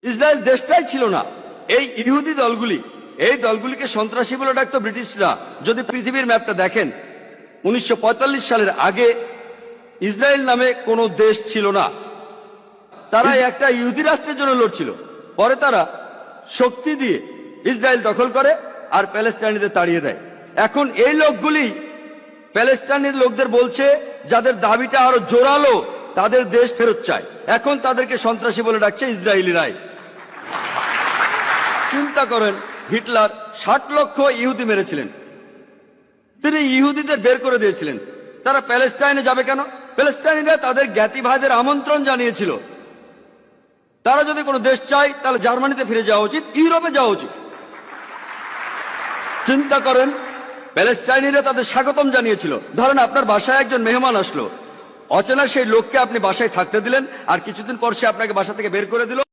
Israel দেশটাই ছিল না। এই ইহুদি দলগুলি, এই দলগুলিকে সন্ত্রাসী বলে ডাকতো ব্রিটিশরা। যদি পৃথিবীর ম্যাপটা দেখেন, 1945 সালের আগে ইসরায়েল নামে কোনো দেশ ছিল না। তারা একটা ইহুদি রাষ্ট্রের জন্য লড়ছিল। পরে তারা শক্তি দিয়ে ইসরায়েল দখল করে আর প্যালেস্টাইনিদের তাড়িয়ে দেয়। এখন এই লোকগুলি প্যালেস্টাইনের লোকদের বলছে, যাদের দাবিটা আরো জোরালো, তাদের দেশ ফেরত চায়। এখন তাদেরকে সন্ত্রাসী বলে ডাকছে ইসরায়েলিরাই। চিন্তা করেন, হিটলার 60 লক্ষ ইহুদি মেরেছিলেন। তিনি ইহুদিদের বের করে দিয়েছিলেন। তারা প্যালেস্টাইনে যাবে কেন? প্যালেস্টাইনিরা তাদের জ্ঞাতিভাইদের আমন্ত্রণ জানিয়েছিল। তারা যদি কোনো দেশ চায়, তাহলে জার্মানিতে ফিরে যাওয়া উচিত, ইউরোপে যাওয়া উচিত। চিন্তা করেন, প্যালেস্টাইনিরা তাদের স্বাগতম জানিয়েছিল। ধরেন আপনার বাসায় একজন মেহমান আসলো, অচেনা সেই লোককে আপনি বাসায় থাকতে দিলেন, আর কিছুদিন পর সে আপনাকে বাসা থেকে বের করে দিল।